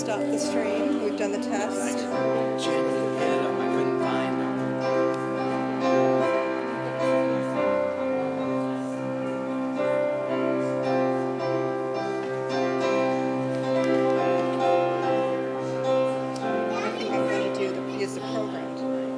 stop the stream. We've done the test. I couldn't find them. I think I'm going to use the program tonight.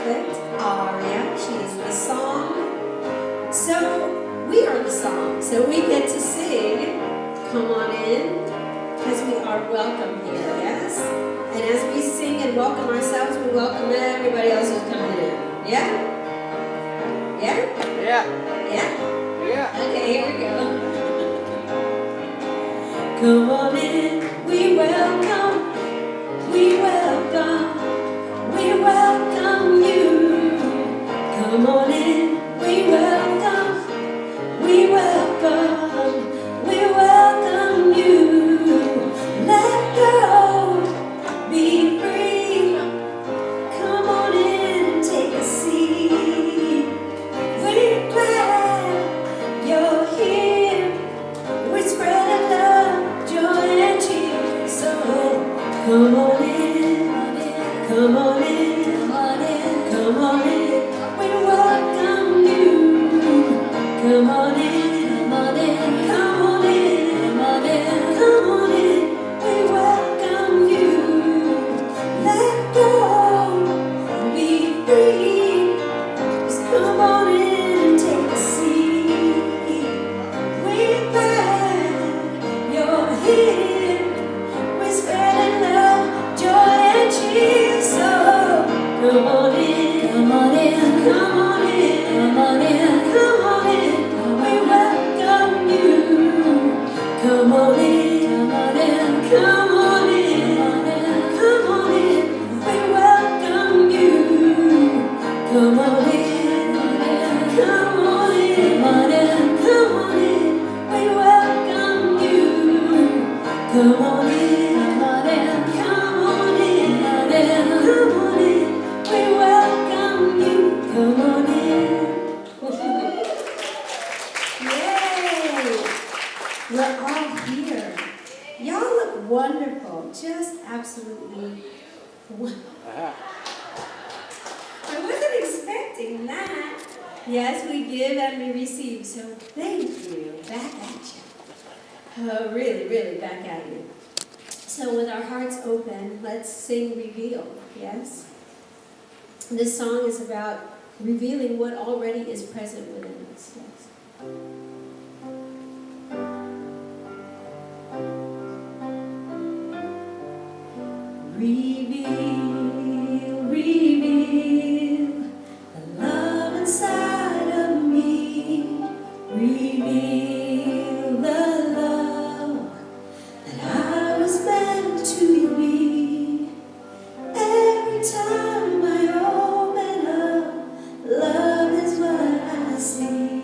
perfect aria. She is the song. So we are the song. So we get to sing. Come on in, because we are welcome here, yes? And as we sing and welcome ourselves, we welcome everybody else who's coming in. Yeah? Yeah? Yeah. Yeah? Yeah. Okay, here we go. Come on in, we welcome you. Come on in, we welcome you. Let go, be free. Come on in and take a seat. We're glad you're here. We're spreading love, joy, and cheer. So come on in, come on in, come on in. We welcome you. Come on in, come on in, come on in, come on in. We welcome you. Let go, be free. Just come on in and take a seat. We're glad you're here. We're spreading love, joy, and cheer. So come on in, come on in, come on in, come on in, come on in. We welcome you. Come on in, come on in, come on in, come on in. We welcome you. Come on in, come on in, come on in. We welcome you. Come on in, come on in, come on in. We welcome you. Come on in. Yay! We're all here. Y'all look wonderful. Just absolutely wonderful. I wasn't expecting that. Yes, we give and we receive. So thank you. Back at you. Really, really back at you. So with our hearts open, let's sing Reveal. Yes? This song is about revealing what already is present within us. Yes. Reveal, reveal the love inside of me. Reveal the love that I was meant to be. Every time I open up, love is what I see.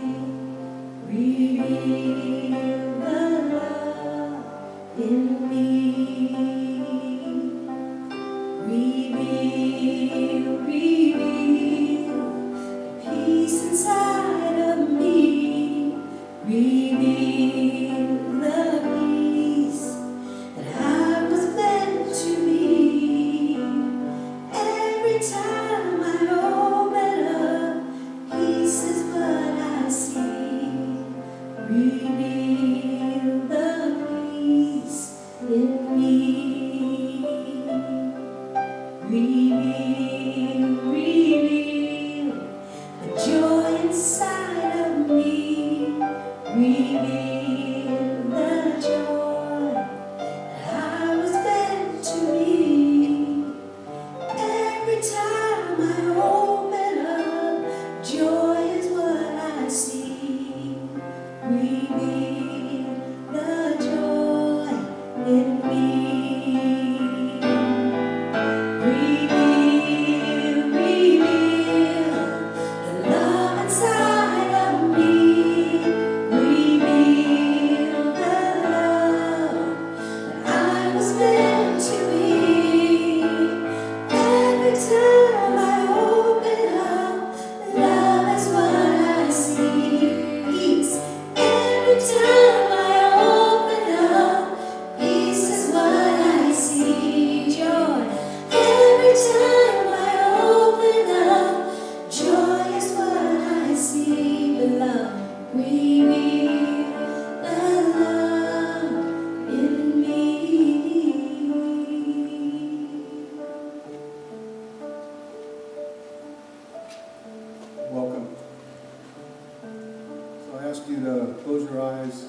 ask you to close your eyes,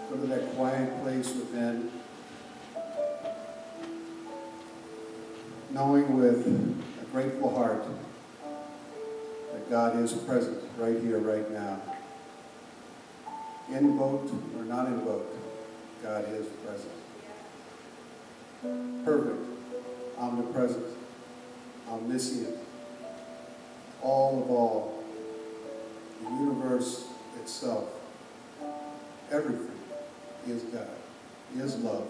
go to that quiet place within, knowing with a grateful heart that God is present right here, right now. Invoked or not invoked, God is present. Perfect, omnipresent, omniscient, all of all, the universe itself, everything is God, is love,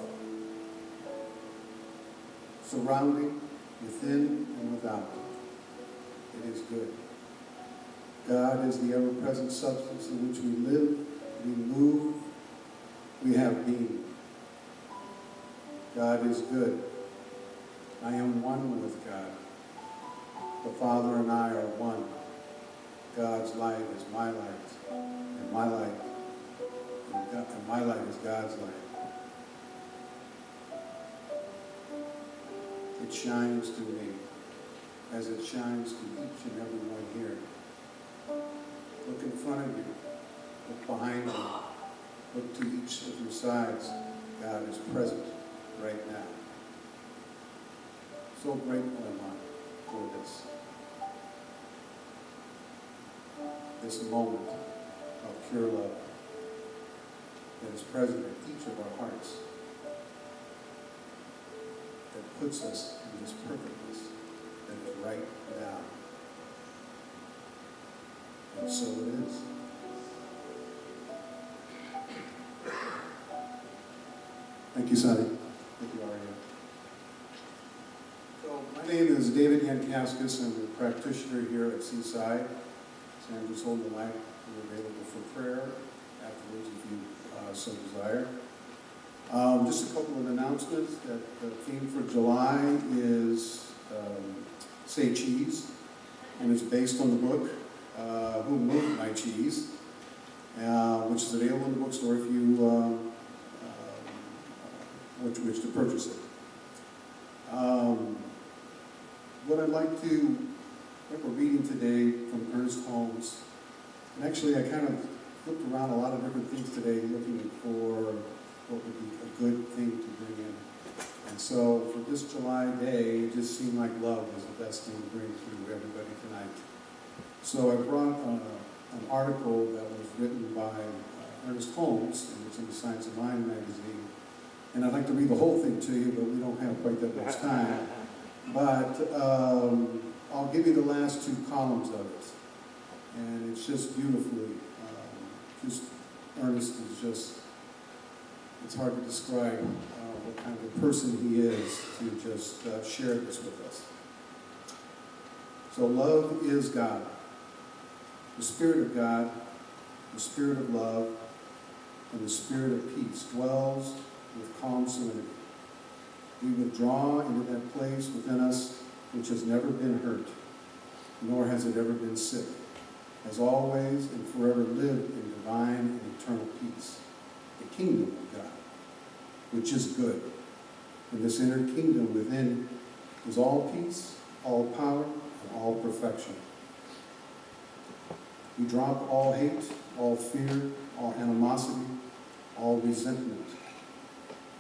surrounding, within and without. It is good. God is the ever-present substance in which we live, we move, we have being. God is good. I am one with God. The Father and I are one. God's light is my light, and my light, and my light is God's light. It shines to me as it shines to each and every one here. Look in front of you. Look behind you. Look to each of your sides. God is present right now. So grateful am I for this. This moment of pure love that is present in each of our hearts, that puts us in this perfectness that is right now. And so it is. Thank you, Sonny. Thank you, Aria. So my name is David Yankaskis. I'm a practitioner here at Seaside. So I'm just holding the mic. We're available for prayer afterwards if you so desire. Just a couple of announcements. That the theme for July is Say Cheese, and it's based on the book Who Moved My Cheese, which is available in the bookstore if you wish to purchase it. What I'd like to, we're reading today from Ernest Holmes, and actually I kind of looked around a lot of different things today looking for what would be a good thing to bring in. And so for this July day, it just seemed like love was the best thing to bring to everybody tonight. So I brought an article that was written by Ernest Holmes, and it's in the Science of Mind magazine. And I'd like to read the whole thing to you, but we don't have quite that much time. But I'll give you the last two columns of it. And it's just beautifully, Ernest is just, it's hard to describe what kind of person he is to just share this with us. So love is God. The Spirit of God, the Spirit of love, and the Spirit of peace dwells with calm serenity. We withdraw into that place within us which has never been hurt, nor has it ever been sick, has always and forever lived in divine and eternal peace, the kingdom of God, which is good. And this inner kingdom within is all peace, all power, and all perfection. We drop all hate, all fear, all animosity, all resentment.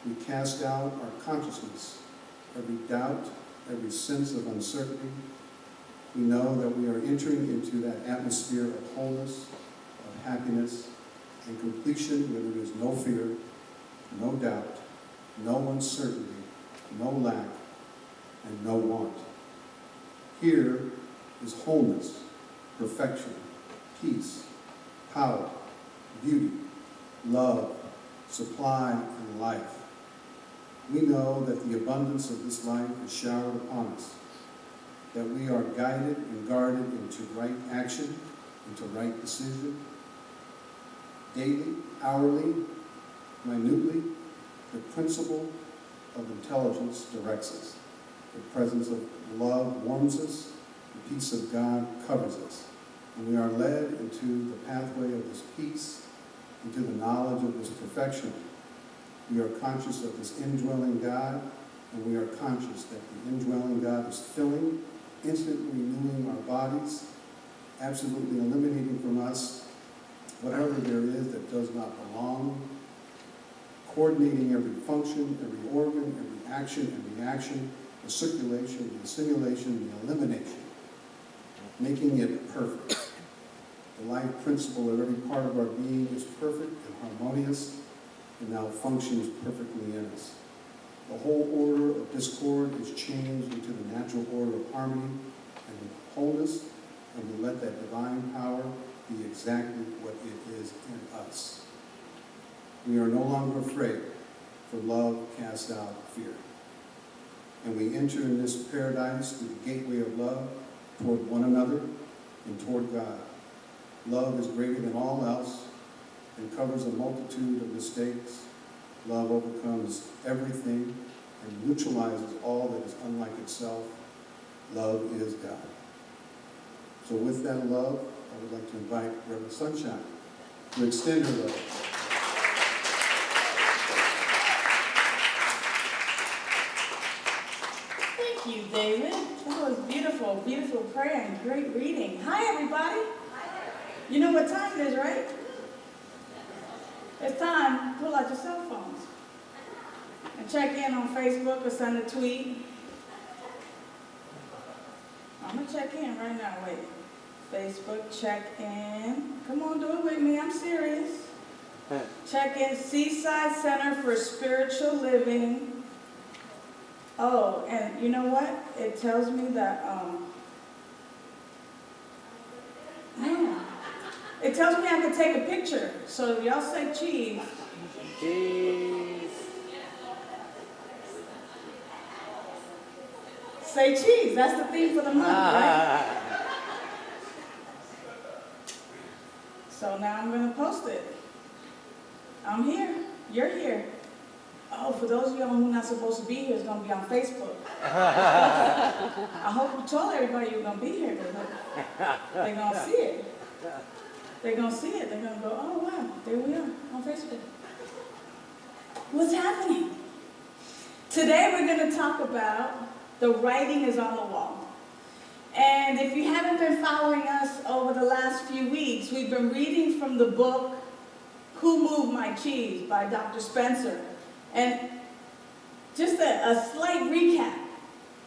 We cast out our consciousness, every doubt, every sense of uncertainty. We know that we are entering into that atmosphere of wholeness, of happiness, and completion where there is no fear, no doubt, no uncertainty, no lack, and no want. Here is wholeness, perfection, peace, power, beauty, love, supply, and life. We know that the abundance of this life is showered upon us, that we are guided and guarded into right action, into right decision. Daily, hourly, minutely, the principle of intelligence directs us. The presence of love warms us. The peace of God covers us. And we are led into the pathway of this peace, into the knowledge of this perfection. We are conscious of this indwelling God, and we are conscious that the indwelling God is filling, instantly renewing our bodies, absolutely eliminating from us whatever there is that does not belong, coordinating every function, every organ, every action and reaction, the circulation, the assimilation, the elimination, making it perfect. The life principle of every part of our being is perfect and harmonious, and now functions perfectly in us. The whole order of discord is changed into the natural order of harmony and wholeness, and we let that divine power be exactly what it is in us. We are no longer afraid, for love casts out fear. And we enter in this paradise through the gateway of love toward one another and toward God. Love is greater than all else and covers a multitude of mistakes. Love overcomes everything and neutralizes all that is unlike itself. Love is God. So with that love, I would like to invite Reverend Sunshine to extend her love. Thank you, David. That was beautiful, beautiful prayer and great reading. Hi, everybody. You know what time it is, right? It's time to pull out your cell phones and check in on Facebook or send a tweet. I'm going to check in right now. Wait. Facebook, check in. Come on, do it with me. I'm serious. Check in Seaside Center for Spiritual Living. Oh, and you know what? It tells me that, no. It tells me I can take a picture. So y'all say cheese. Cheese. Say cheese. That's the theme for the month, right? So now I'm going to post it. I'm here. You're here. Oh, for those of y'all who are not supposed to be here, it's going to be on Facebook. I hope you told everybody you're going to be here because they're going to see it. They're going to see it. They're going to go, oh, wow, there we are on Facebook. What's happening? Today we're going to talk about the writing is on the wall. And if you haven't been following us over the last few weeks, we've been reading from the book, Who Moved My Cheese by Dr. Spencer. And just a slight recap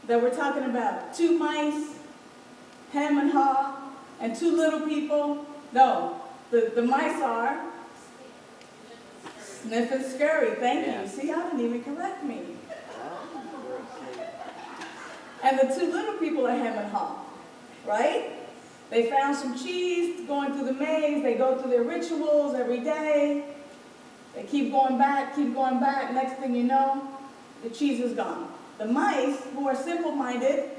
that we're talking about. 2 mice, hem and haw, and 2 little people. No, the mice are Sniff and Scurry. Thank you. See, I didn't even correct me. And the 2 little people are hem and haw, right? They found some cheese going through the maze. They go through their rituals every day. They keep going back, keep going back. Next thing you know, the cheese is gone. The mice, who are simple-minded,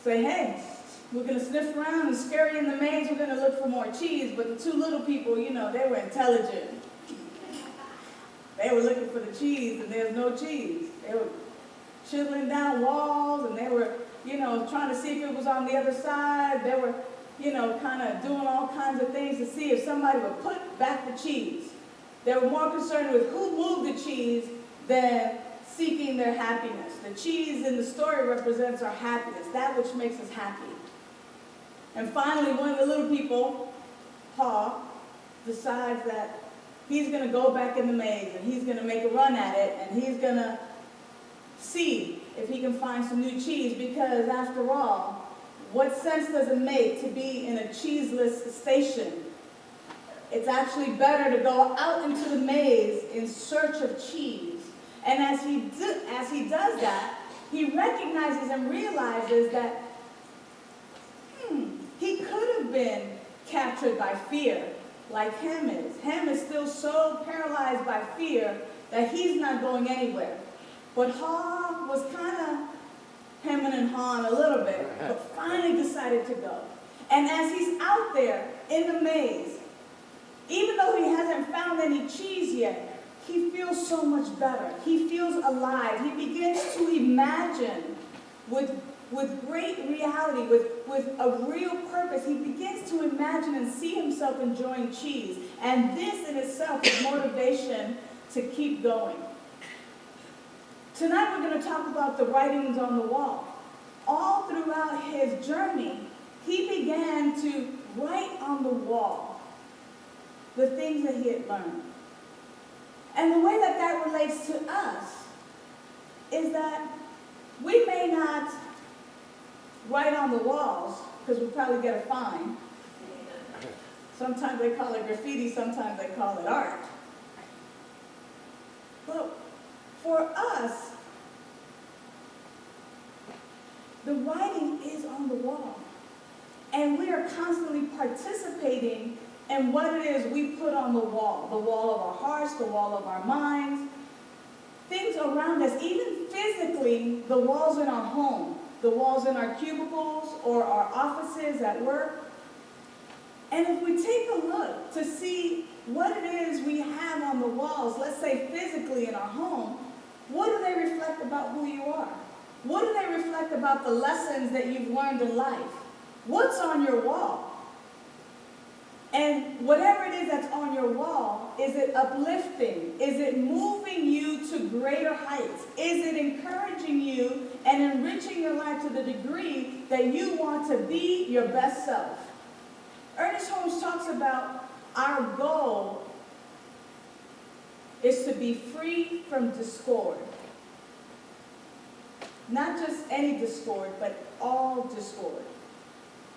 say, hey, we're going to sniff around and scurry in the maze. We're going to look for more cheese. But the 2 little people, you know, they were intelligent. They were looking for the cheese, and there's no cheese. They were chiseling down walls, and they were, you know, trying to see if it was on the other side. They were, you know, kind of doing all kinds of things to see if somebody would put back the cheese. They were more concerned with who moved the cheese than seeking their happiness. The cheese in the story represents our happiness, that which makes us happy. And finally, one of the little people, Paul, decides that he's going to go back in the maze, and he's going to make a run at it, and he's going to see if he can find some new cheese, because after all, what sense does it make to be in a cheeseless station? It's actually better to go out into the maze in search of cheese. And as he does that, he recognizes and realizes that he could have been captured by fear, like Hem is. Hem is still so paralyzed by fear that he's not going anywhere. But Haw was kind of hemming and hawing a little bit, but finally decided to go. And as he's out there in the maze, even though he hasn't found any cheese yet, he feels so much better. He feels alive. He begins to imagine with great reality, with a real purpose. He begins to imagine and see himself enjoying cheese. And this in itself is motivation to keep going. Tonight we're going to talk about the writings on the wall. All throughout his journey, he began to write on the wall the things that he had learned. And the way that that relates to us is that we may not write on the walls, because we'll probably get a fine. Sometimes they call it graffiti, sometimes they call it art. But for us, the writing is on the wall. And we are constantly participating in what it is we put on the wall of our hearts, the wall of our minds, things around us, even physically, the walls in our home, the walls in our cubicles or our offices at work. And if we take a look to see what it is we have on the walls, let's say physically in our home, what do they reflect about who you are? What do they reflect about the lessons that you've learned in life? What's on your wall? And whatever it is that's on your wall, is it uplifting? Is it moving you to greater heights? Is it encouraging you and enriching your life to the degree that you want to be your best self? Ernest Holmes talks about our goal is to be free from discord. Not just any discord, but all discord.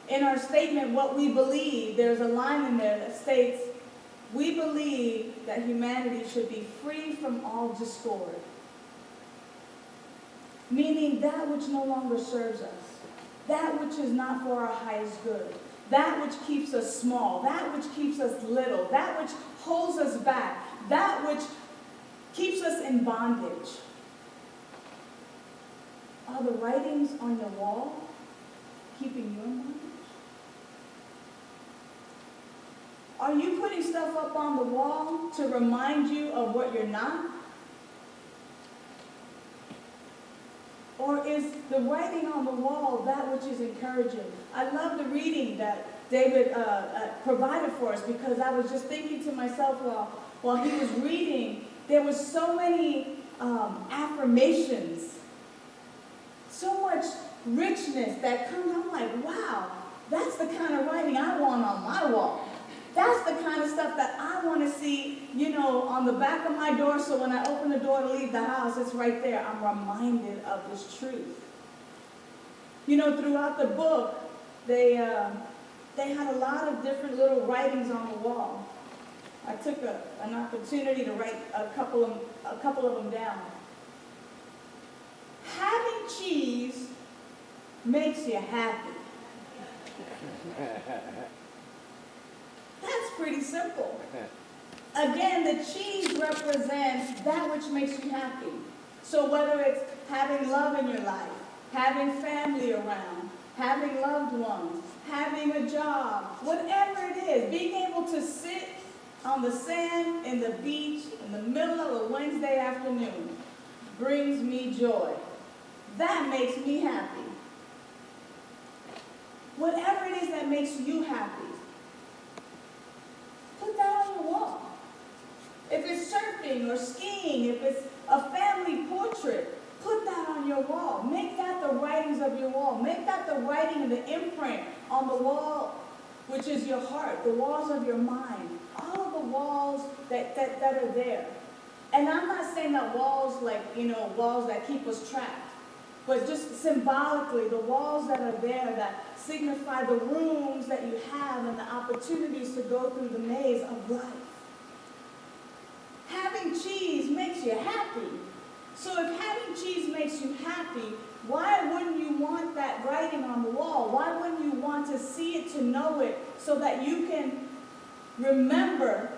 In our statement, what we believe, there's a line in there that states, we believe that humanity should be free from all discord. Meaning that which no longer serves us, that which is not for our highest good, that which keeps us small, that which keeps us little, that which holds us back, that which keeps us in bondage. Are the writings on your wall keeping you in bondage? Are you putting stuff up on the wall to remind you of what you're not? Or is the writing on the wall that which is encouraging? I love the reading that David provided for us, because I was just thinking to myself while he was reading, there was so many affirmations, so much richness that comes. I'm like, wow, that's the kind of writing I want on my wall. That's the kind of stuff that I want to see, on the back of my door, so when I open the door to leave the house, it's right there. I'm reminded of this truth. Throughout the book, they had a lot of different little writings on the wall. I took an opportunity to write a couple of them down. Having cheese makes you happy. That's pretty simple. Again, the cheese represents that which makes you happy. So whether it's having love in your life, having family around, having loved ones, having a job, whatever it is, being able to sit on the sand in the beach in the middle of a Wednesday afternoon brings me joy. That makes me happy. Whatever it is that makes you happy, put that on your wall. If it's surfing or skiing, if it's a family portrait, put that on your wall. Make that the writings of your wall. Make that the writing and the imprint on the wall, which is your heart, the walls of your mind, all of the walls that are there. And I'm not saying that walls walls that keep us trapped, but just symbolically, the walls that are there that signify the rooms that you have and the opportunities to go through the maze of life. Having cheese makes you happy. So if having cheese makes you happy, why wouldn't you want that writing on the wall? Why wouldn't you want to see it, to know it, so that you can remember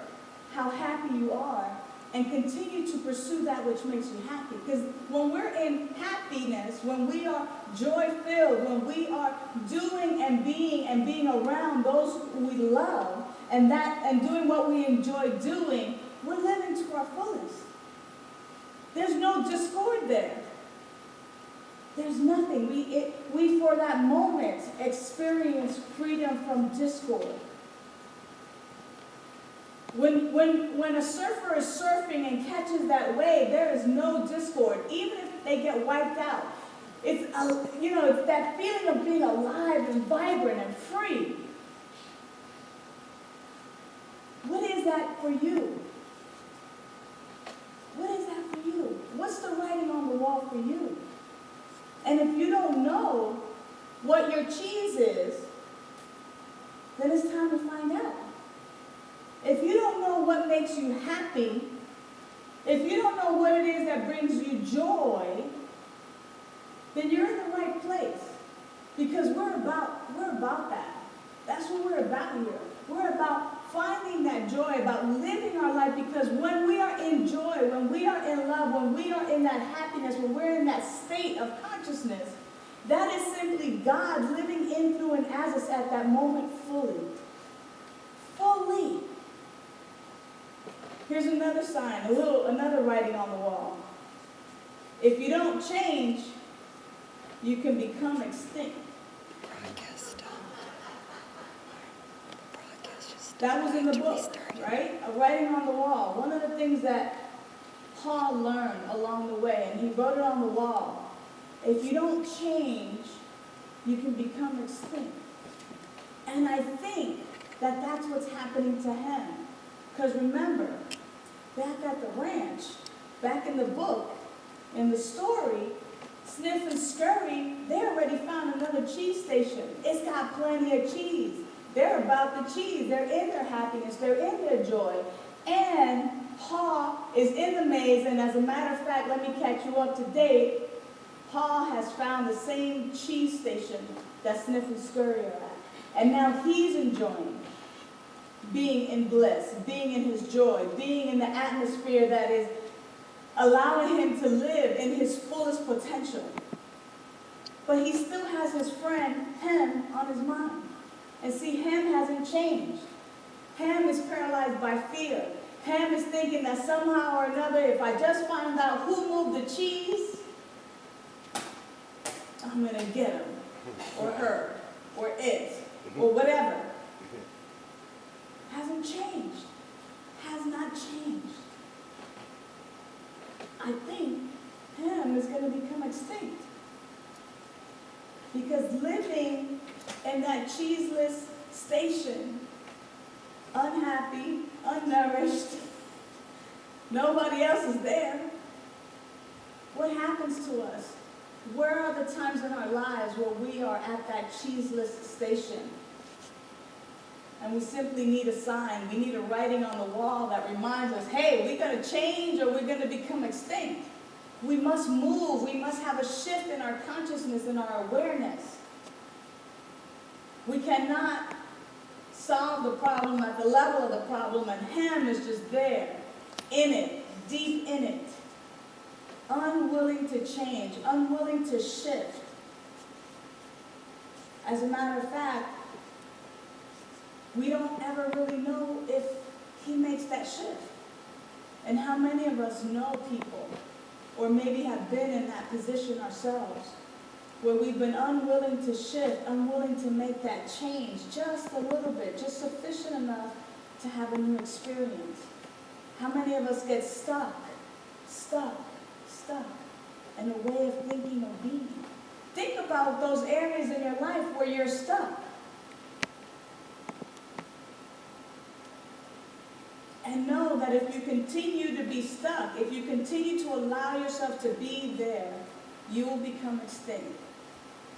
how happy you are and continue to pursue that which makes you happy? Because when we're in happiness, when we are joy-filled, when we are doing and being around those who we love and doing what we enjoy doing, we're living to our fullest. There's no discord there. There's nothing. We for that moment experience freedom from discord. When a surfer is surfing and catches that wave, there is no discord, even if they get wiped out. It's that feeling of being alive and vibrant and free. What is that for you? What is that for you? What's the writing on the wall for you? And if you don't know what your cheese is, then it's time to find out. If you don't know what makes you happy, if you don't know what it is that brings you joy, then you're in the right place. Because we're about that. That's what we're about here. We're about finding that joy, about living our life, because when we are in joy, when we are in love, when we are in that happiness, when we're in that state of consciousness, that is simply God living in, through, and as us at that moment fully. Fully. Here's another sign, another writing on the wall. If you don't change, you can become extinct. That was in the book, right? A writing on the wall. One of the things that Paul learned along the way, and he wrote it on the wall. If you don't change, you can become extinct. And I think that that's what's happening to him. Because remember, back at the ranch, back in the book, in the story, Sniff and Scurry, they already found another cheese station. It's got plenty of cheese. They're about the cheese. They're in their happiness. They're in their joy. And Paul is in the maze. And as a matter of fact, let me catch you up to date. Paul has found the same cheese station that Sniff and Scurry are at. And now he's enjoying being in bliss, being in his joy, being in the atmosphere that is allowing him to live in his fullest potential. But he still has his friend, him, on his mind. And see, Ham hasn't changed. Ham is paralyzed by fear. Ham is thinking that somehow or another, if I just find out who moved the cheese, I'm going to get him, or her, or it, or whatever. Hasn't changed. Has not changed. I think Ham is going to become extinct. Because living in that cheeseless station, unhappy, unnourished, nobody else is there, what happens to us? Where are the times in our lives where we are at that cheeseless station? And we simply need a sign. We need a writing on the wall that reminds us, hey, we're going to change or we're going to become extinct. We must move. We must have a shift in our consciousness and our awareness. We cannot solve the problem at the level of the problem, and Ham is just there, in it, deep in it, unwilling to change, unwilling to shift. As a matter of fact, we don't ever really know if he makes that shift. And how many of us know people, or maybe have been in that position ourselves, where we've been unwilling to shift, unwilling to make that change just a little bit, just sufficient enough to have a new experience. How many of us get stuck in a way of thinking or being? Think about those areas in your life where you're stuck. And know that if you continue to be stuck, if you continue to allow yourself to be there, you will become extinct.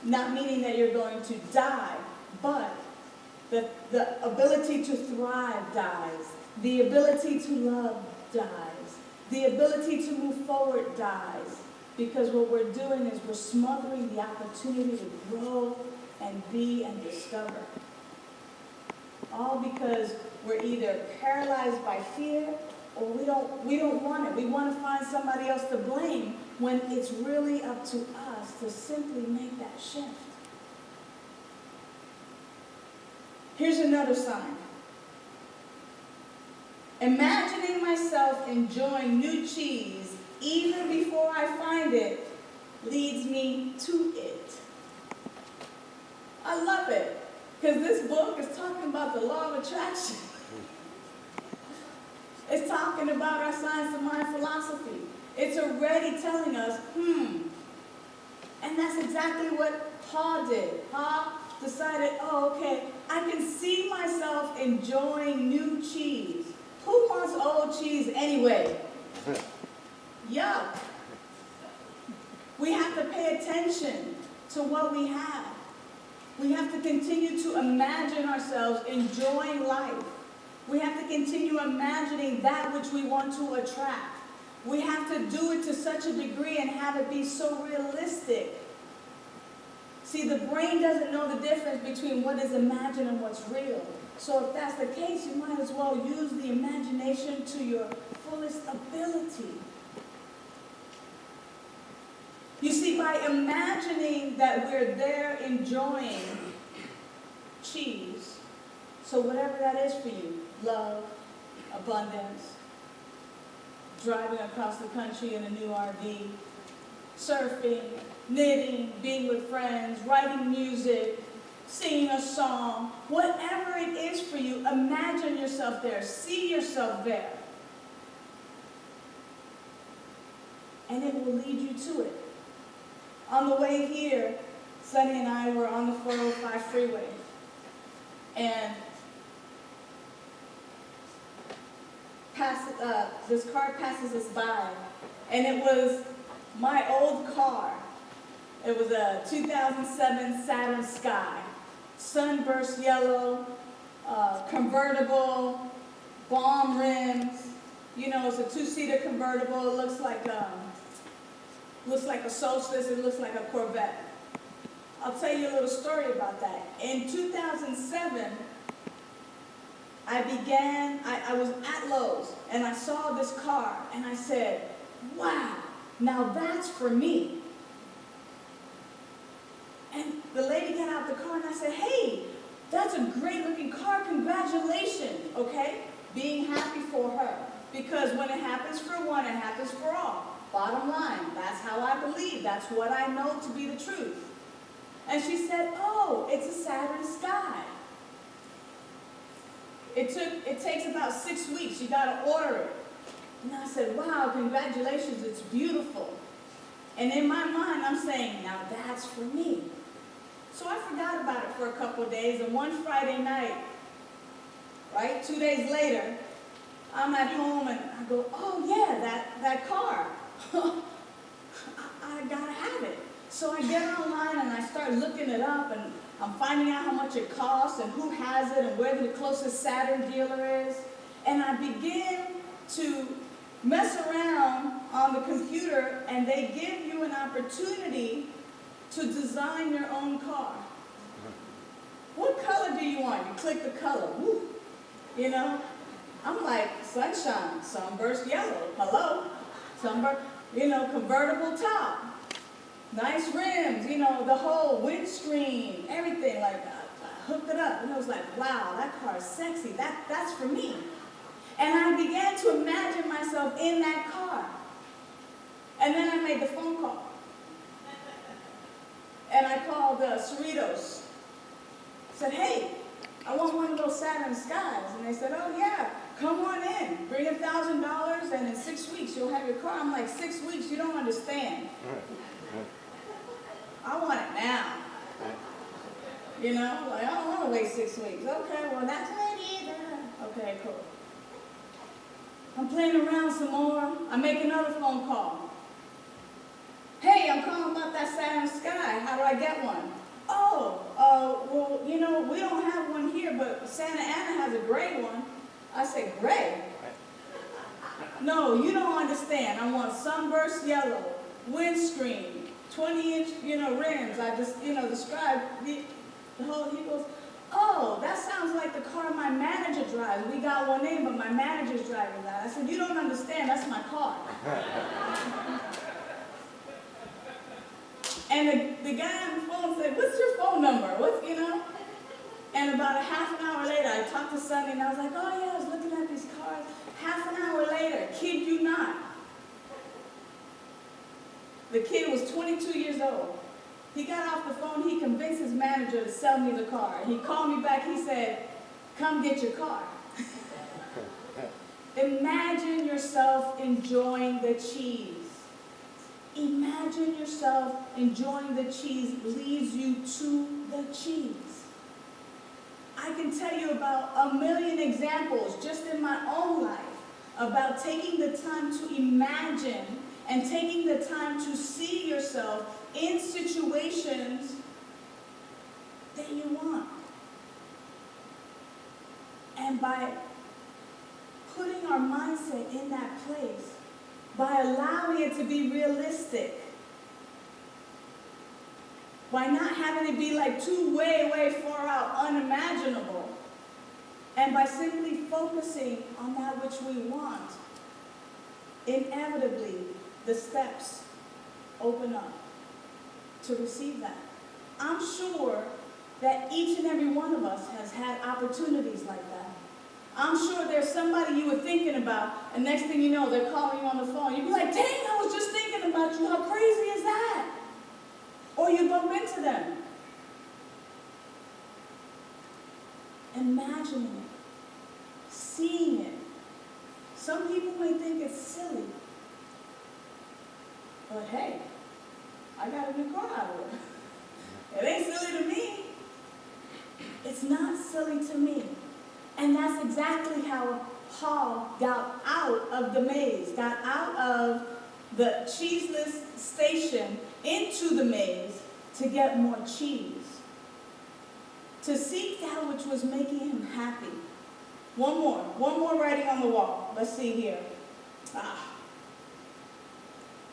Not meaning that you're going to die, but the ability to thrive dies. The ability to love dies. The ability to move forward dies. Because what we're doing is we're smothering the opportunity to grow and be and discover. All because we're either paralyzed by fear or we don't want it. We want to find somebody else to blame when it's really up to us to simply make that shift. Here's another sign. Imagining myself enjoying new cheese even before I find it leads me to it. I love it. Because this book is talking about the law of attraction. It's talking about our science of mind philosophy. It's already telling us, And that's exactly what Paul did. Paul decided, oh, okay, I can see myself enjoying new cheese. Who wants old cheese anyway? Yuck. We have to pay attention to what we have. We have to continue to imagine ourselves enjoying life. We have to continue imagining that which we want to attract. We have to do it to such a degree and have it be so realistic. See, the brain doesn't know the difference between what is imagined and what's real. So if that's the case, you might as well use the imagination to your fullest ability. You see, by imagining that we're there enjoying cheese, so whatever that is for you, love, abundance, driving across the country in a new RV, surfing, knitting, being with friends, writing music, singing a song, whatever it is for you, imagine yourself there, see yourself there. And it will lead you to it. On the way here, Sonny and I were on the 405 freeway. And this car passes us by. And it was my old car. It was a 2007 Saturn Sky. Sunburst yellow, convertible, bomb rims. You know, it's a two-seater convertible. It looks like a Solstice. It looks like a Corvette. I'll tell you a little story about that. In 2007, I was at Lowe's, and I saw this car, and I said, wow, now that's for me. And the lady got out the car, and I said, hey, that's a great-looking car. Congratulations, okay? Being happy for her. Because when it happens for one, it happens for all. Bottom line, that's how I believe. That's what I know to be the truth. And she said, oh, it's a Saturn Sky. It takes about 6 weeks. You got to order it. And I said, wow, congratulations, it's beautiful. And in my mind, I'm saying, now that's for me. So I forgot about it for a couple of days, and one Friday night, right, 2 days later, I'm at home and I go, oh yeah, that car. I gotta have it. So I get online and I start looking it up, and I'm finding out how much it costs and who has it and where the closest Saturn dealer is. And I begin to mess around on the computer, and they give you an opportunity to design your own car. What color do you want? You click the color. Woo. You know? I'm like, sunshine, sunburst yellow. Hello? Sunburst, convertible top. Nice rims, the whole windscreen, everything. Like, I hooked it up, and I was like, wow, that car is sexy. That's for me. And I began to imagine myself in that car. And then I made the phone call. And I called Cerritos. Said, hey, I want one of those Saturn Skies. And they said, oh yeah, come on in. Bring $1,000, and in 6 weeks you'll have your car. I'm like, 6 weeks? You don't understand. I want it now. Like, I don't want to wait 6 weeks. Okay, well, that's not either. Okay, cool. I'm playing around some more. I make another phone call. Hey, I'm calling about that Saturn Sky. How do I get one? Oh, well, we don't have one here, but Santa Ana has a gray one. I said, gray? No, you don't understand. I want sunburst yellow, windscreen, 20-inch, rims. I just, described the whole, he goes, oh, that sounds like the car my manager drives. We got one in, but my manager's driving that. I said, you don't understand, that's my car. And the guy on the phone said, what's your phone number? And about a half an hour later, I talked to Sonny, and I was like, oh yeah, I was looking at these cars. Half an hour later, kid you not, the kid was 22 years old. He got off the phone, he convinced his manager to sell me the car. He called me back, he said, come get your car. Imagine yourself enjoying the cheese. Imagine yourself enjoying the cheese leads you to the cheese. I can tell you about a million examples just in my own life about taking the time to imagine and taking the time to see yourself in situations that you want. And by putting our mindset in that place, by allowing it to be realistic, by not having it be like too way far out, unimaginable, and by simply focusing on that which we want, inevitably the steps open up to receive that. I'm sure that each and every one of us has had opportunities like that. I'm sure there's somebody you were thinking about, and next thing you know, they're calling you on the phone. You'd be like, dang, I was just thinking about you. How crazy is that? Or you bump into them. Imagining it, seeing it. Some people may think it's silly. But hey, I got a new car out of it. It ain't silly to me. It's not silly to me. And that's exactly how Paul got out of the maze, got out of the cheeseless station into the maze to get more cheese, to seek that which was making him happy. One more writing on the wall. Let's see here.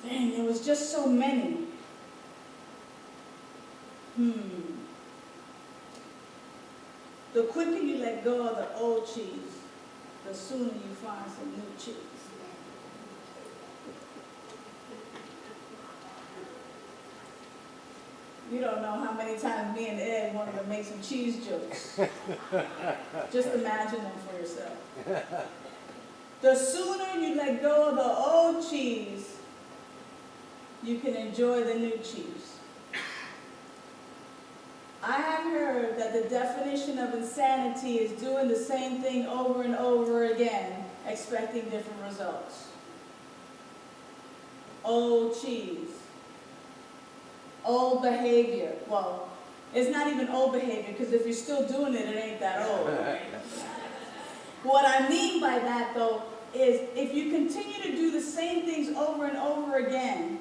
Dang, there was just so many. The quicker you let go of the old cheese, the sooner you find some new cheese. You don't know how many times me and Ed wanted to make some cheese jokes. Just imagine them for yourself. The sooner you let go of the old cheese, you can enjoy the new cheese. I have heard that the definition of insanity is doing the same thing over and over again, expecting different results. Old cheese. Old behavior. Well, it's not even old behavior, because if you're still doing it, it ain't that old. What I mean by that, though, is if you continue to do the same things over and over again,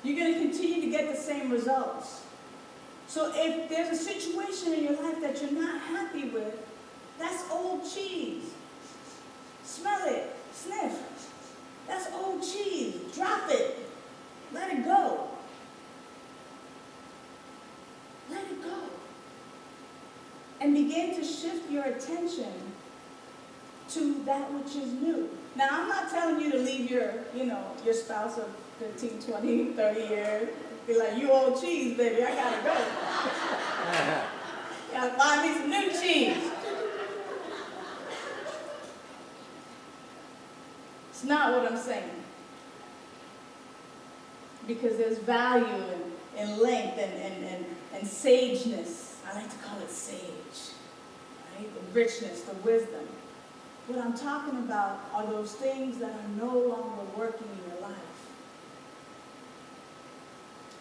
you're going to continue to get the same results. So if there's a situation in your life that you're not happy with, that's old cheese. Smell it. Sniff. That's old cheese. Drop it. Let it go. Let it go. And begin to shift your attention to that which is new. Now, I'm not telling you to leave your spouse of 15, 20, 30 years. Be like, you old cheese, baby, I gotta go. Gotta find me some new cheese. It's not what I'm saying. Because there's value in length and sageness. I like to call it sage. Right? The richness, the wisdom. What I'm talking about are those things that are no longer working in your life.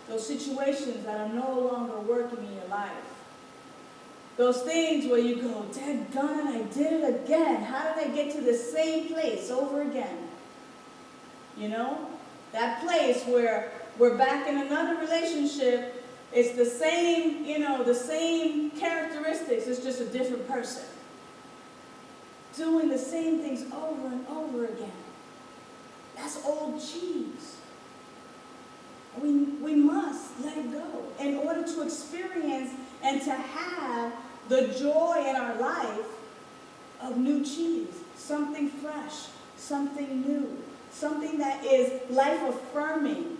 Those situations that are no longer working in your life. Those things where you go, daggone, I did it again. How did I get to the same place over again? You know? That place where we're back in another relationship. It's the same, the same characteristics. It's just a different person. Doing the same things over and over again. That's old cheese. We must let it go in order to experience and to have the joy in our life of new cheese, something fresh, something new, something that is life-affirming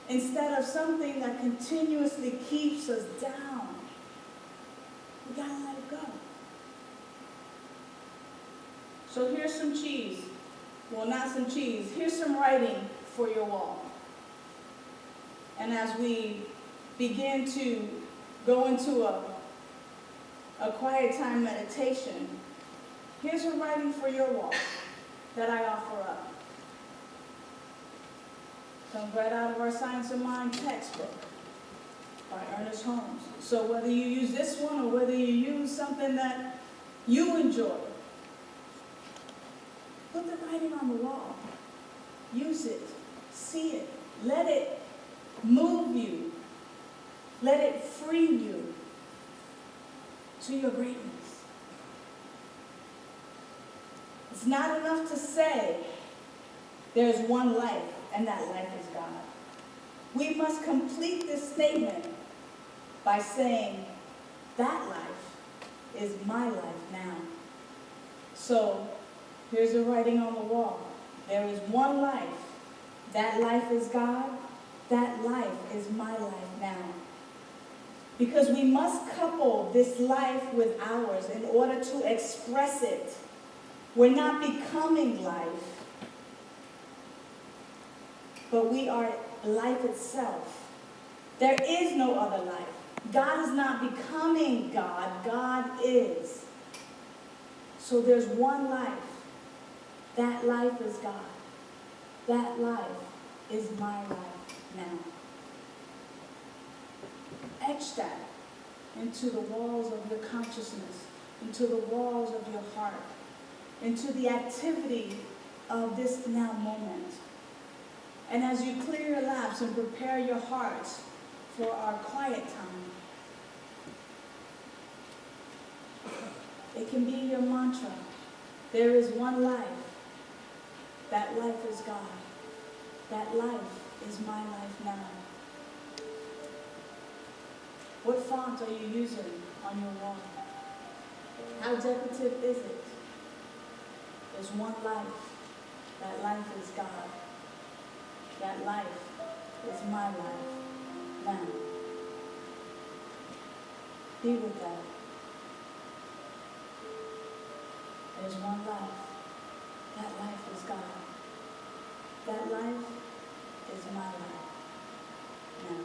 instead of something that continuously keeps us down. We gotta let it go. So here's some cheese. Well, not some cheese. Here's some writing for your wall. And as we begin to go into a quiet time meditation, here's a writing for your wall that I offer up. Comes right out of our Science of Mind textbook by Ernest Holmes. So whether you use this one or whether you use something that you enjoy, Put the writing on the wall. Use it. See it. Let it move you. Let it free you to your greatness. It's not enough to say there's one life, and that life is God. We must complete this statement by saying that life is my life now. So here's the writing on the wall. There is one life. That life is God. That life is my life now. Because we must couple this life with ours in order to express it. We're not becoming life, but we are life itself. There is no other life. God is not becoming God. God is. So there's one life. That life is God. That life is my life now. Etch that into the walls of your consciousness, into the walls of your heart, into the activity of this now moment. And as you clear your laps and prepare your hearts for our quiet time, it can be your mantra. There is one life. That life is God. That life is my life now. What font are you using on your wall? How decorative is it? There's one life. That life is God. That life is my life now. Be with that. There's one life. That life is God. That life is my life now.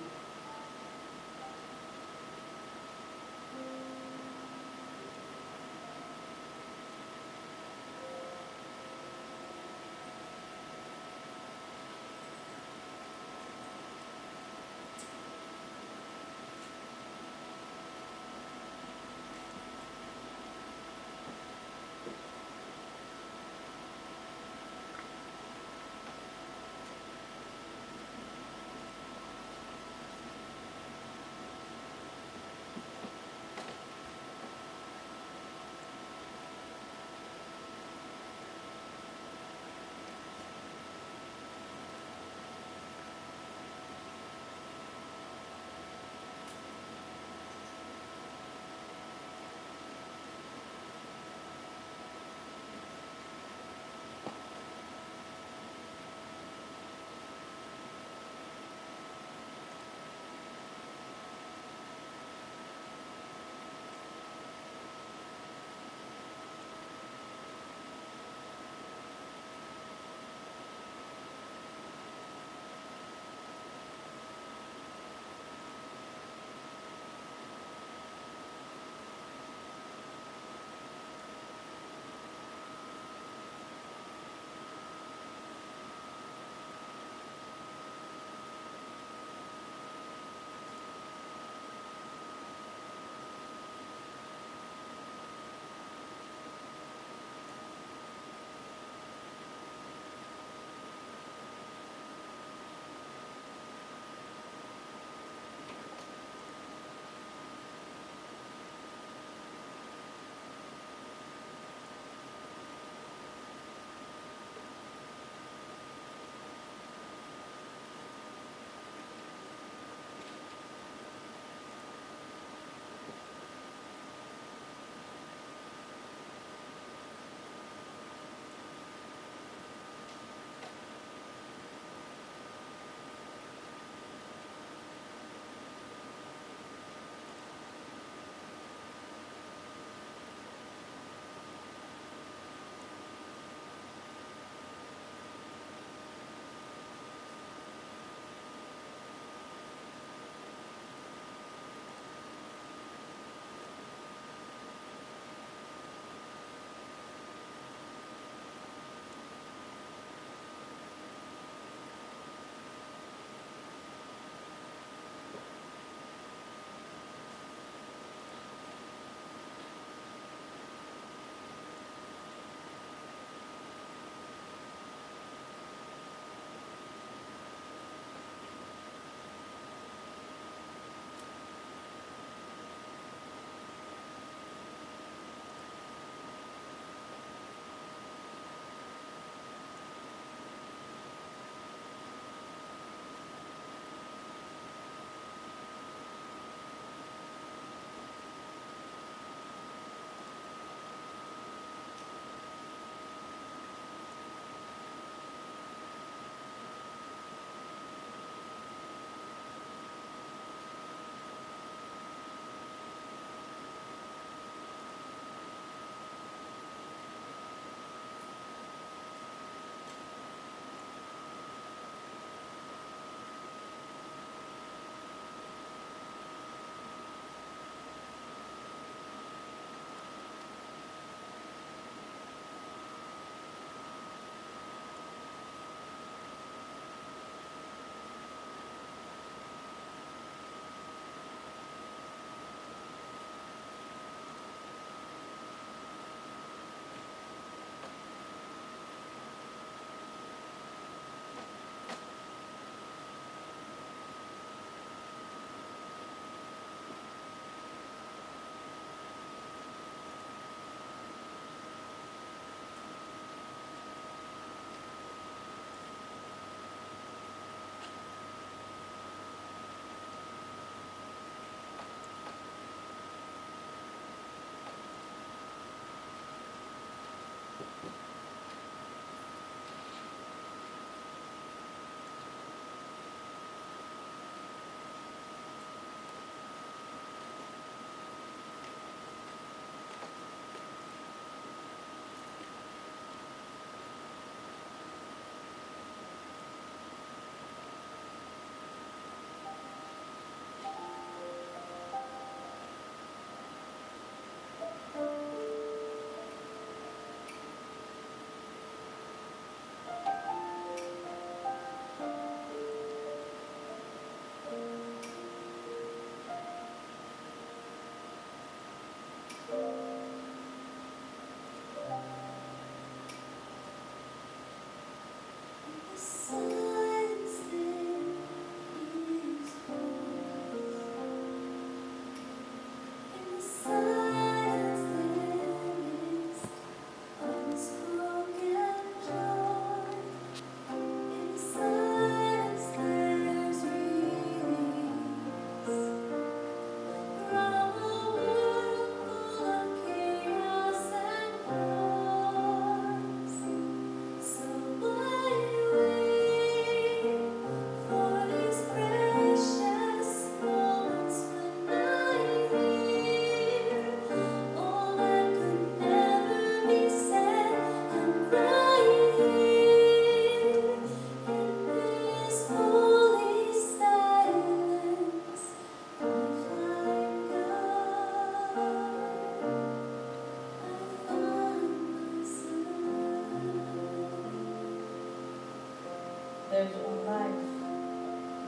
There's one life.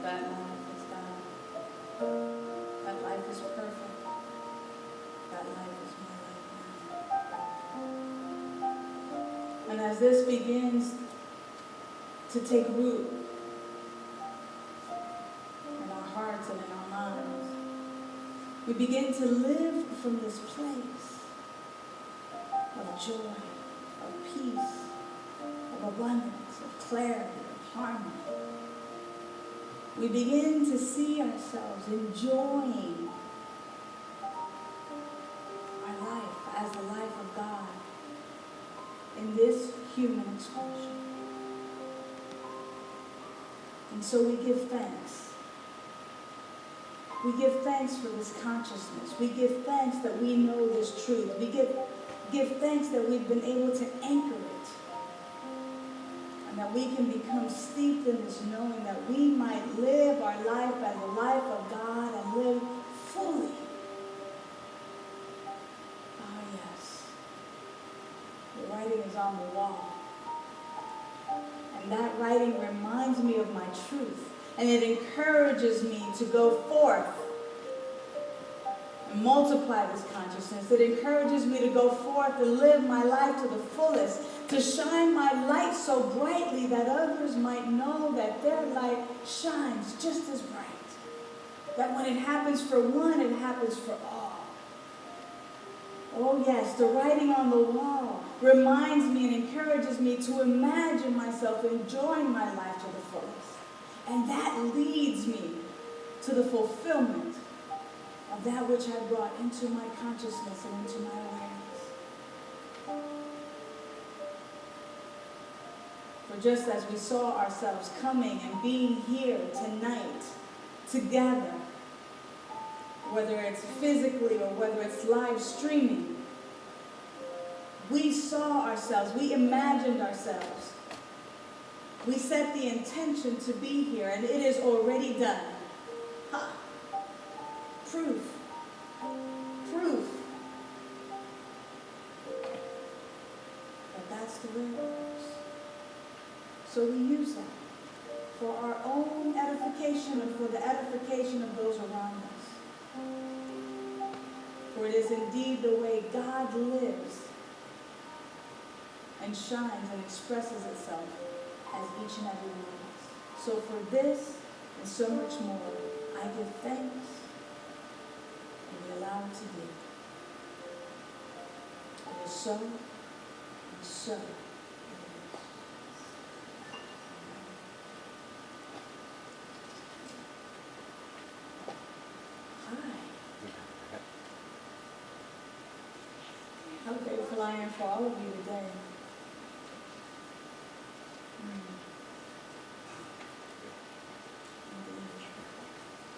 That life is God. That life is perfect. That life is my life now. And as this begins to take root in our hearts and in our minds, we begin to live from this place of joy, of peace, of abundance, of clarity, of harmony. We begin to see ourselves enjoying our life as the life of God in this human expression. And so we give thanks. We give thanks for this consciousness. We give thanks that we know this truth. We give thanks that we've been able to anchor it. And that we can become steeped in this knowing that we might live our life as the life of God and live fully. Oh yes. The writing is on the wall. And that writing reminds me of my truth. And it encourages me to go forth and multiply this consciousness. It encourages me to go forth and live my life to the fullest, to shine my light so brightly that others might know that their light shines just as bright. That when it happens for one, it happens for all. Oh yes, the writing on the wall reminds me and encourages me to imagine myself enjoying my life to the fullest. And that leads me to the fulfillment of that which I brought into my consciousness and into my awareness. For just as we saw ourselves coming and being here tonight together, whether it's physically or whether it's live streaming, we saw ourselves, we imagined ourselves. We set the intention to be here, and it is already done. Ha! Proof. Proof. But that's the way it works. So we use that for our own edification and for the edification of those around us. For it is indeed the way God lives and shines and expresses itself as each and every one of us. So for this and so much more, I give thanks and we allow it to be. It is so and so. Hi. How grateful I am for all of you today.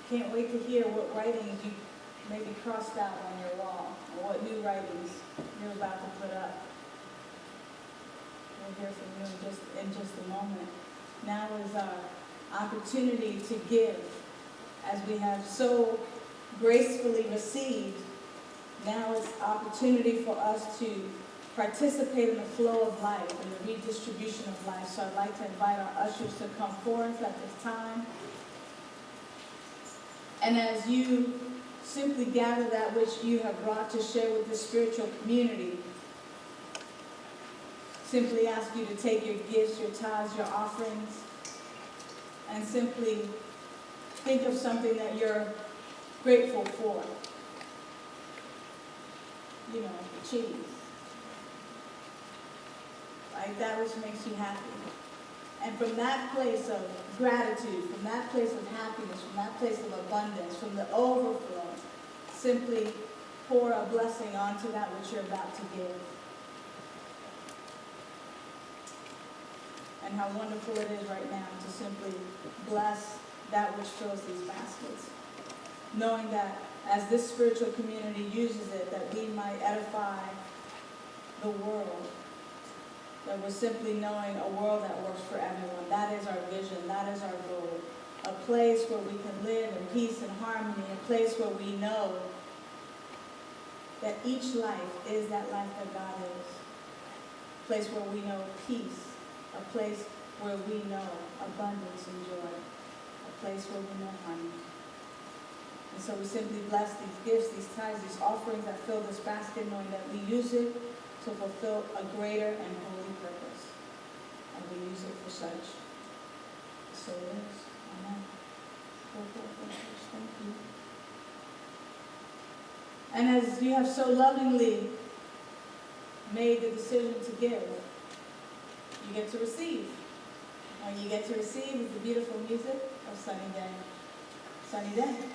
Can't wait to hear what writings you maybe crossed out on your wall, or what new writings you're about to put up. We'll hear from you in just a moment. Now is our opportunity to give, as we have so gracefully received. Now is opportunity for us to participate in the flow of life and the redistribution of life. So I'd like to invite our ushers to come forth at this time. And as you simply gather that which you have brought to share with the spiritual community, simply ask you to take your gifts, your tithes, your offerings, and simply think of something that you're grateful for. You know, the cheese. Like that which makes you happy. And from that place of gratitude, from that place of happiness, from that place of abundance, from the overflow, simply pour a blessing onto that which you're about to give. And how wonderful it is right now to simply bless that which fills these baskets. Knowing that as this spiritual community uses it, that we might edify the world. That we're simply knowing a world that works for everyone. That is our vision. That is our goal. A place where we can live in peace and harmony. A place where we know that each life is that life that God is. A place where we know peace. A place where we know abundance and joy, a place where we know honey. And so we simply bless these gifts, these tithes, these offerings that fill this basket, knowing that we use it to fulfill a greater and holy purpose. And we use it for such. So it is. Amen. Go forth, Lord. Thank you. And as you have so lovingly made the decision to give, you get to receive. And you get to receive is the beautiful music of Sunny Daye. Sunny Daye.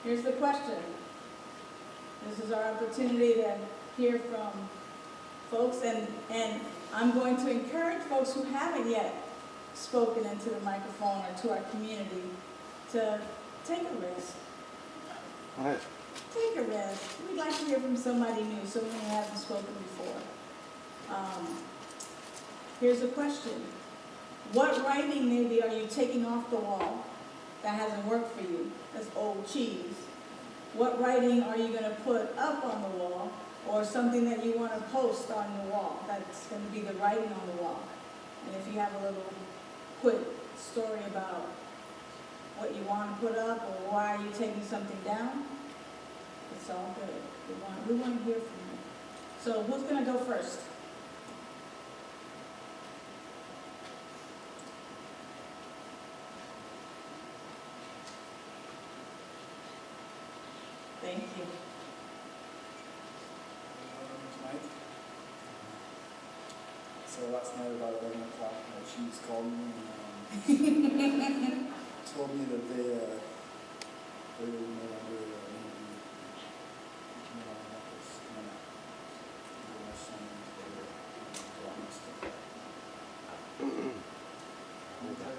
Here's the question. This is our opportunity to hear from folks, and I'm going to encourage folks who haven't yet spoken into the microphone or to our community to take a risk. Go ahead. Take a risk. We'd like to hear from somebody new, someone who hasn't spoken before. Here's a question. What writing maybe are you taking off the wall that hasn't worked for you? That's old cheese. What writing are you going to put up on the wall, or or something that you want to post on your wall. That's going to be the writing on the wall. And if you have a little quick story about what you want to put up or why you're taking something down, it's all good. We want to hear from you. So who's going to go first? Thank you. Tonight. So last night about 11 o'clock, my chiefs called me and told me that they were no longer going to be coming on campus. They were signing for drama stuff.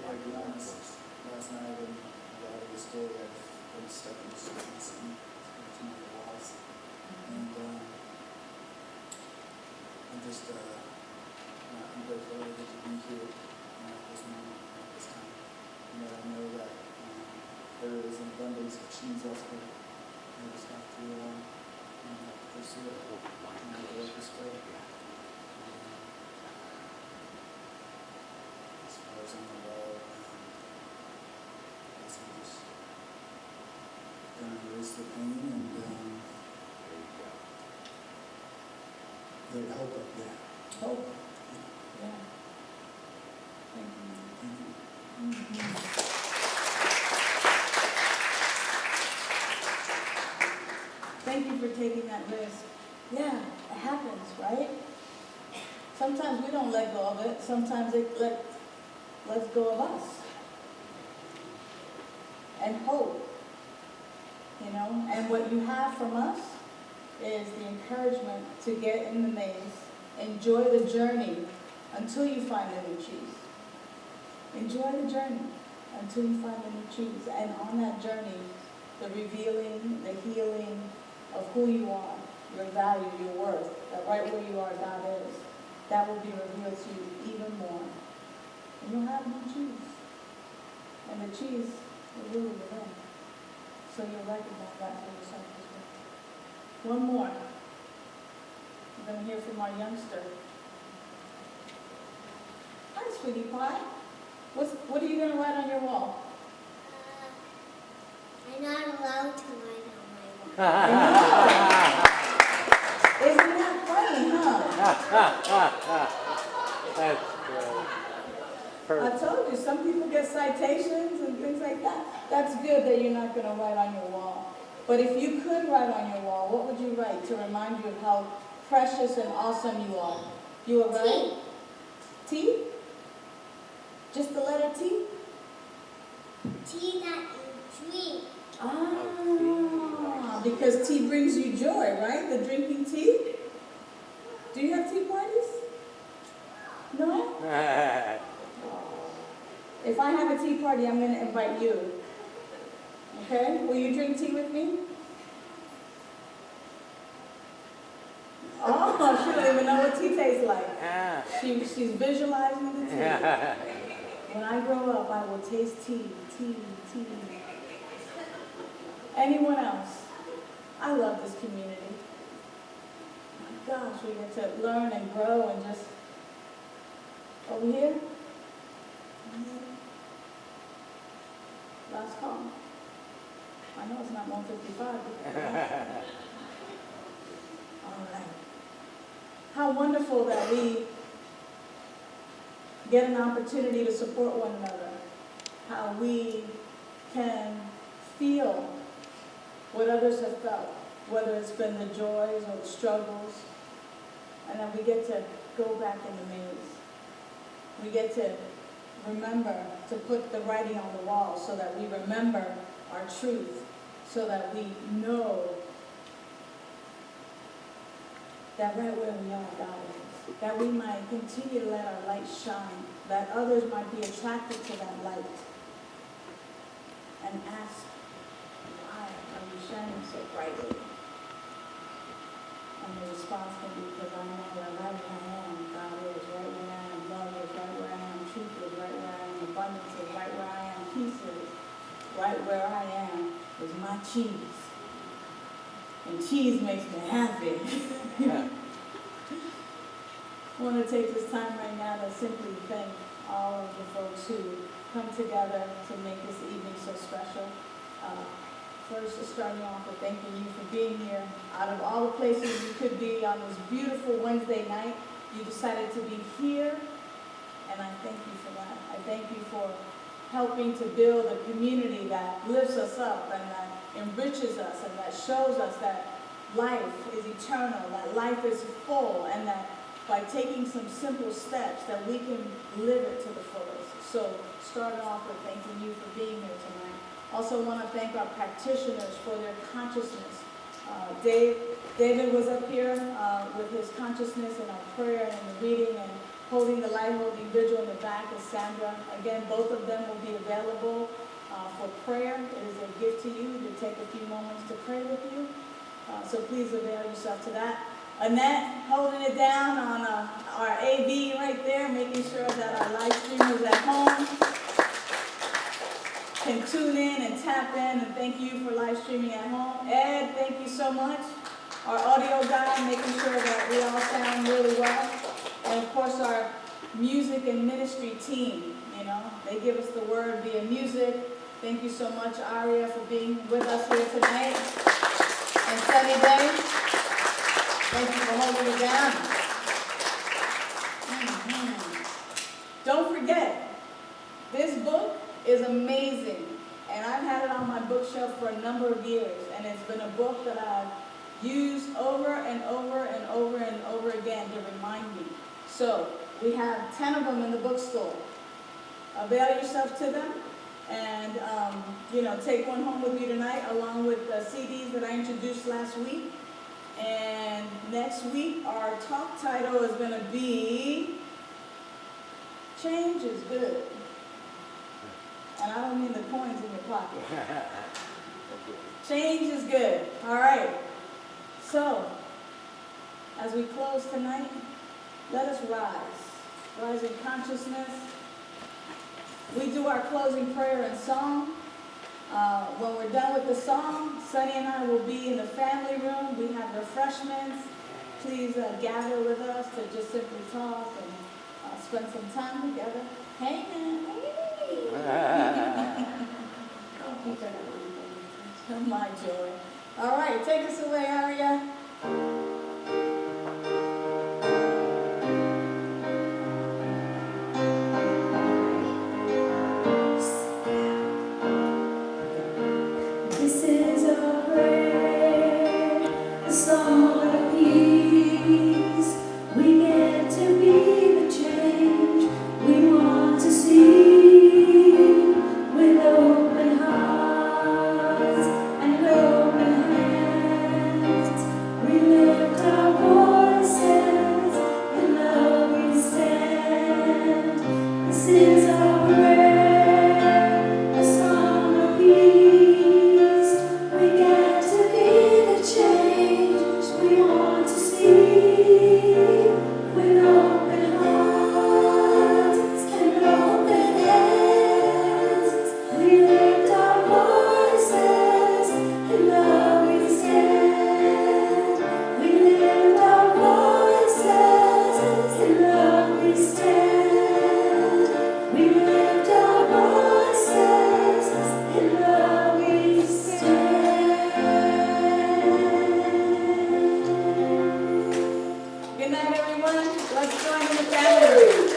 I'll be honest, last night and a lot of this day I've been stuck in the city. To my walls, and I'm just I'm grateful that I get to be here at this moment, at this time, and that I know that there is an abundance of cheese elsewhere. I just have to pursue it and have to work this way. As far as on the wall, I guess I'm just gonna erase the pain and there's hope up there. Hope. Yeah. Thank you. Mhm. Thank you for taking that risk. Yeah, it happens, right? Sometimes we don't let go of it. Sometimes it lets go of us. And hope. You know, and what you have from us is the encouragement to get in the maze, enjoy the journey until you find the new cheese. Enjoy the journey until you find the new cheese. And on that journey, the revealing, the healing of who you are, your value, your worth, that right where you are, God is, that will be revealed to you even more. And you'll have new cheese. And the cheese will really within. So you'll recognize that for yourself as well. One more. We're going to hear from our youngster. Hi, sweetie pie. What are you going to write on your wall? I'm not allowed to write on my wall. Isn't that funny, huh? That's good. I told you, some people get citations and things like that. That's good that you're not going to write on your wall. But if you could write on your wall, what would you write to remind you of how precious and awesome you are? You would write T? Just the letter T? Tea that you drink. Ah, because tea brings you joy, right? The drinking tea? Do you have tea parties? No? If I have a tea party, I'm going to invite you. Okay? Will you drink tea with me? Oh, she don't even know what tea tastes like. She's visualizing the tea. When I grow up, I will taste tea. Anyone else? I love this community. My gosh, we get to learn and grow and just... Over here? Last call. I know it's not 1:55. All right. How wonderful that we get an opportunity to support one another. How we can feel what others have felt, whether it's been the joys or the struggles. And then we get to go back in the maze. We get to remember to put the writing on the wall so that we remember our truth, so that we know that right where we are, God is, that we might continue to let our light shine, that others might be attracted to that light and ask, why are you shining so brightly? And the response can be, because I know that right where I am, God is right where I am, love is right where I am, truth is right where I am, abundance is right where I am, peace is right where I am, is my cheese. And cheese makes me happy. to take this time right now to simply thank all of the folks who come together to make this evening so special. First, starting off with thanking you for being here. Out of all the places you could be on this beautiful Wednesday night, you decided to be here, and I thank you for that. I thank you for helping to build a community that lifts us up and that enriches us and that shows us that life is eternal, that life is full, and that by taking some simple steps that we can live it to the fullest. So starting off with thanking you for being here tonight. Also want to thank our practitioners for their consciousness. David was up here with his consciousness and our prayer and the reading and holding the light holding vigil in the back is Sandra. Again, both of them will be available for prayer. It is a gift to you to take a few moments to pray with you. So please avail yourself to that. Annette holding it down on our AV right there, making sure that our live streamers at home can tune in and tap in, and thank you for live streaming at home. Ed, thank you so much. Our audio guy, making sure that we all sound really well. And of course our music and ministry team, they give us the word via music. Thank you so much, Aria, for being with us here tonight. And Sunny Day, thank you for holding it down. Don't forget, this book is amazing, and I've had it on my bookshelf for a number of years, and it's been a book that I've used over and over and over and over again to remind me. So we have 10 of them in the bookstore. Avail yourself to them, and take one home with you tonight, along with the CDs that I introduced last week. And next week, our talk title is going to be "Change is Good." And I don't mean the coins in your pocket. Change is good. All right. So, as we close tonight, let us rise. Rise in consciousness. We do our closing prayer and song. When we're done with the song, Sonny and I will be in the family room. We have refreshments. Please gather with us to just simply talk and spend some time together. Hey, man. My joy. All right, take us away, Aria. This is a prayer, a song of peace. We get to be the change we want to see. With open hearts and open hands, we lift our voices, in love we stand. This is our prayer, a song of peace. We get to be the change we want to see. With open hearts and open hands, we lift our voices, in love we stand. We lift our voices, in love we stand. We lift our voices, in love we stand. Good night, everyone. Let's join in the family room.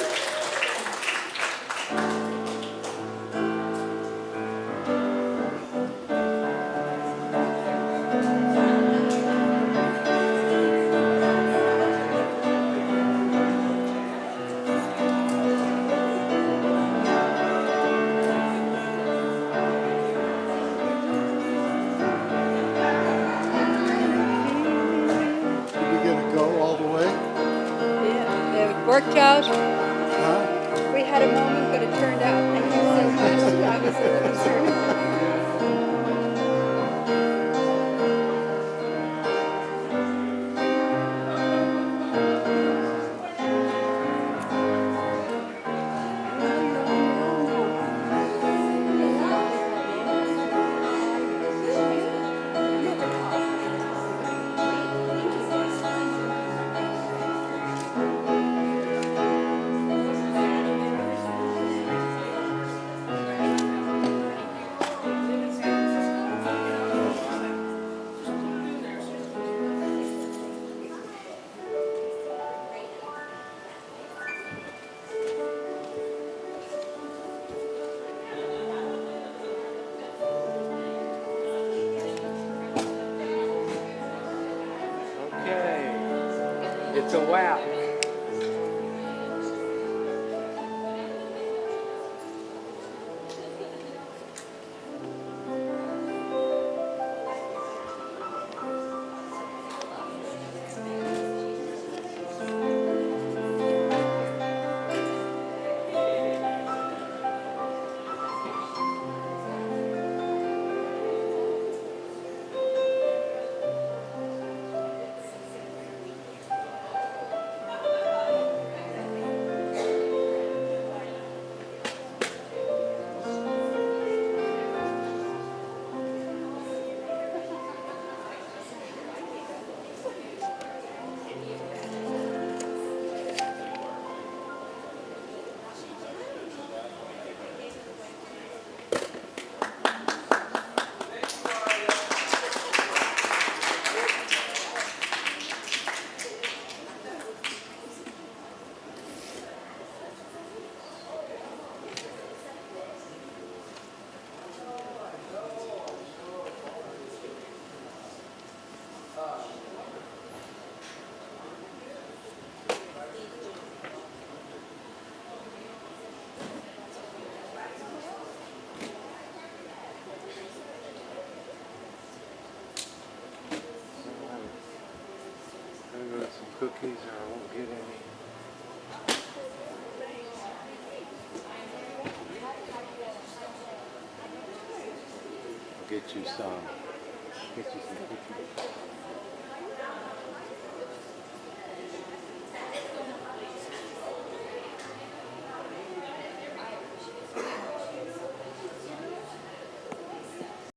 Are we gonna go all the way? Yeah, it worked out. Huh? We had a moment, but it turned out. And he said, I was a little concerned. It's a wow. I'm gonna go get some cookies or I won't get any. I'll get you some. Get you some cookies.